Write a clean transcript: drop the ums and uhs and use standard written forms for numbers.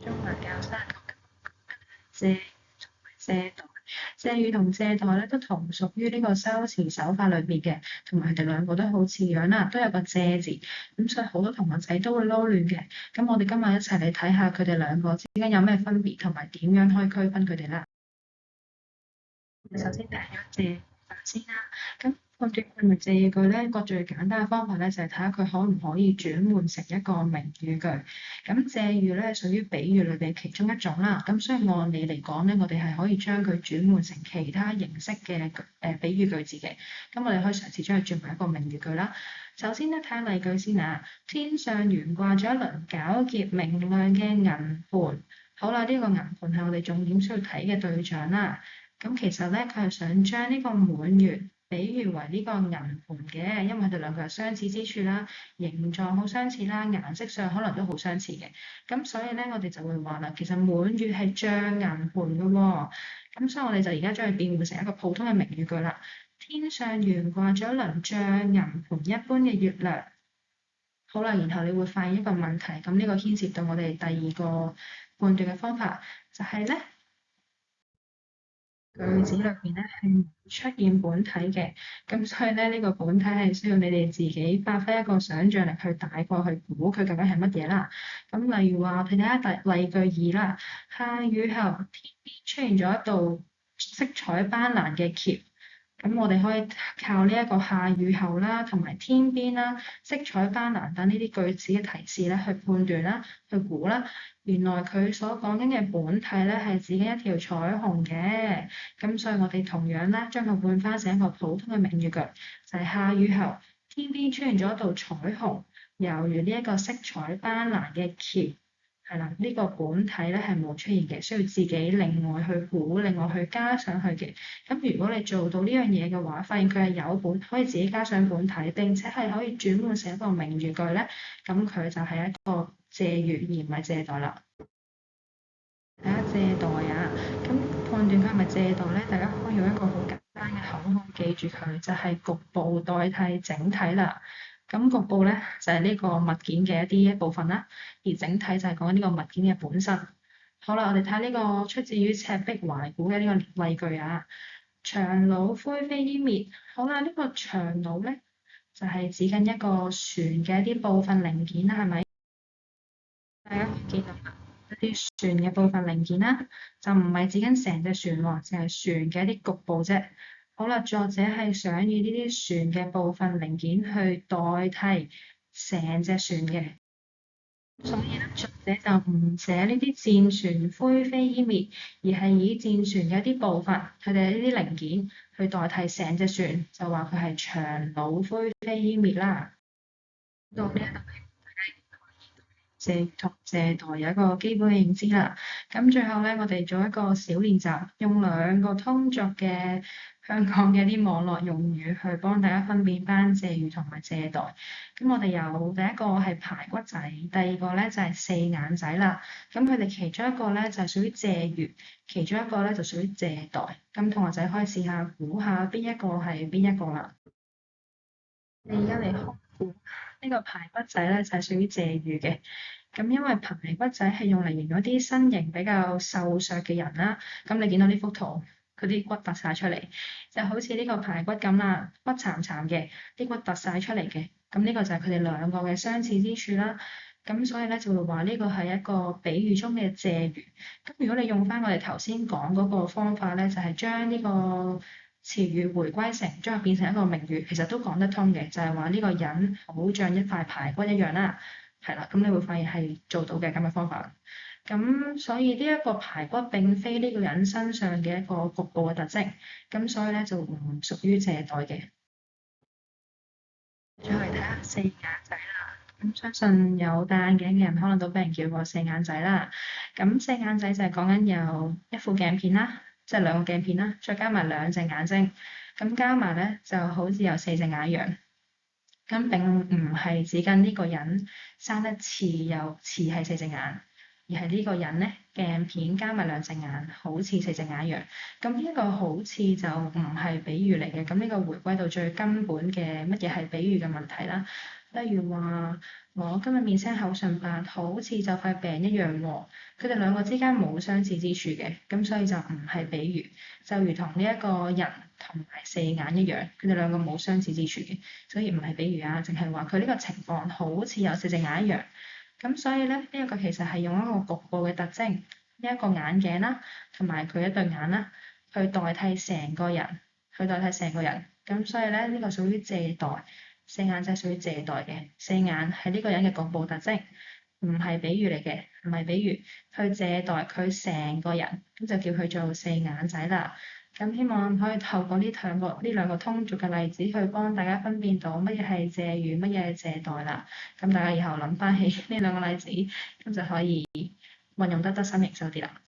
中文教室借借代，借語同借代咧都同屬於呢個修辭手法裏面嘅，同埋佢哋兩個都好似樣啦，都有個借字，咁所以好多同學仔都會撈亂嘅。咁我哋今日一齊嚟睇下佢哋兩個之間有咩分別，同埋點樣可以區分佢哋啦。首先第一借法先啦，咁判斷係咪借語咧，個最簡單嘅方法咧就係睇下佢可唔可以轉換成一個名語句。咁借語咧屬於比喻裏邊其中一種啦，咁所以按理嚟講咧，我哋係可以將佢轉換成其他形式嘅比喻句子嘅。咁我哋可以嘗試將佢轉為一個名語句啦。首先咧睇下例句先啊，天上懸掛咗一輪皎潔明亮嘅銀盤。好啦，呢個銀盤係我哋重點需要睇嘅對象啦。咁其實咧，佢係想將呢個滿月比喻為呢個銀盤嘅，因為佢哋兩個有相似之處啦，形狀好相似啦，顏色上可能都好相似嘅。咁所以咧，我哋就會話啦，其實滿月係像銀盤嘅喎。咁所以我哋就而家將佢變換成一個普通嘅名語句啦。天上懸掛咗一輪像銀盤一般嘅月亮。好啦，然後你會發現一個問題，咁呢個牽涉到我哋第二個判斷嘅方法，就係咧。句子裏邊咧係出現本體嘅，咁所以咧呢個本體係需要你哋自己發揮一個想像力去大概去估佢究竟係乜嘢啦。咁例如話，我哋睇下例句二啦，下雨後天邊出現咗一道色彩斑斕嘅橋。咁我哋可以靠呢一個下雨後啦，同埋天邊啦、色彩斑斕等呢啲句子嘅提示咧，去判斷啦、去估啦。原來佢所講緊嘅本體咧係指緊一條彩虹嘅。咁所以我哋同樣咧將佢換翻成一個普通嘅名語句，就係下雨後天邊出現咗一道彩虹，猶如呢一個色彩斑斕嘅橋。係啦，呢個本體咧係冇出現嘅，需要自己另外去估、另外去加上去嘅。咁如果你做到呢樣嘢嘅話，發現佢係有本，可以自己加上本體，並且係可以轉換成一個名語句咧，咁佢就係一個借語而唔係借代啦。睇下借代啊，咁判斷佢係咪借代咧？大家可以用一個好簡單嘅口號記住佢，就係局部代替整體啦。咁局部咧就係呢個物件嘅一部分啦，而整體就係講緊呢個物件嘅本身。好啦，我哋睇呢個出自於赤壁懷古嘅呢個例句啊，檣櫓灰飛煙滅。好啦，呢個檣櫓咧就係指緊一個船嘅一啲部分零件啦，係咪？大家見到一啲船嘅部分零件啦，就唔係指緊成隻船喎，淨係船嘅一啲局部啫。好啦，作者係想以呢啲船嘅部分零件去代替成隻船嘅，所以咧作者就唔寫呢啲戰船灰飛煙滅，而係以戰船嘅一啲部分，佢哋呢啲零件去代替成隻船，就話佢係檣櫓灰飛煙滅啦。到呢一度借同借代有一個基本嘅認知啦。咁最後咧，我哋做一個小練習，用兩個通俗嘅香港嘅一啲網絡用語去幫大家分辨翻借語同埋借代。咁我哋有第一個係排骨仔，第二個咧就係四眼仔啦。咁佢哋其中一個咧就係屬於借語，其中一個咧就屬於借代。咁同學仔可以試下估下邊一個係邊一個啦。你而家嚟開估呢個排骨仔咧就係屬於借語嘅。咁因為排骨仔係用嚟形容一啲身形比較瘦削嘅人啦，咁你見到呢幅圖，佢啲骨凸晒出嚟，就好似呢個排骨咁啦，骨慘慘嘅，啲骨凸晒出嚟嘅，咁呢個就係佢哋兩個嘅相似之處啦。咁所以咧就會話呢個係一個比喻中嘅借語。咁如果你用翻我哋頭先講嗰個方法咧，就係將呢個詞語回歸成，將佢變成一個名語，其實都講得通嘅，就係話呢個人好像一塊排骨一樣啦。係啦，咁你會發現係做到嘅咁嘅方法。咁所以呢一個排骨並非呢個人身上嘅一個局部嘅特徵，咁所以咧就唔屬於借代嘅。再嚟睇下四眼仔啦，咁相信有戴眼鏡嘅人可能都俾人叫過四眼仔啦。咁四眼仔就係講緊有一副鏡片啦，即係兩個鏡片啦，再加埋兩隻眼睛，咁加埋咧就好似有四隻眼一樣。咁並唔係指緊呢個人生得似又似係四隻眼，而係呢個人咧鏡片加埋兩隻眼，好似四隻眼一樣。咁呢個好似就唔係比喻嚟嘅。咁呢個回歸到最根本嘅乜嘢係比喻嘅問題啦。例如話，我今日面青口唇白，好似就快病一樣喎。佢哋兩個之間冇相似之處嘅，咁所以就唔係比喻，就如同呢一個人同埋四眼一樣，佢哋兩個冇相似之處嘅，所以唔係比喻啊，淨係話佢呢個情況好似有四隻眼一樣。咁所以咧，呢一個其實係用一個局部嘅特徵，呢一個眼鏡啦，同埋佢一對眼啦，去代替成個人，去代替成個人。咁所以咧，呢個屬於借代。四眼就係屬於借代嘅，四眼係呢個人嘅局部特徵，唔係比喻嚟嘅，唔係比喻，去借代佢成個人，咁就叫佢做四眼仔啦。咁希望可以透過呢兩個通俗嘅例子，去幫大家分辨到乜嘢係借喻，乜嘢係借代啦。咁大家以後諗翻起呢兩個例子，咁就可以運用得心應手啲啦。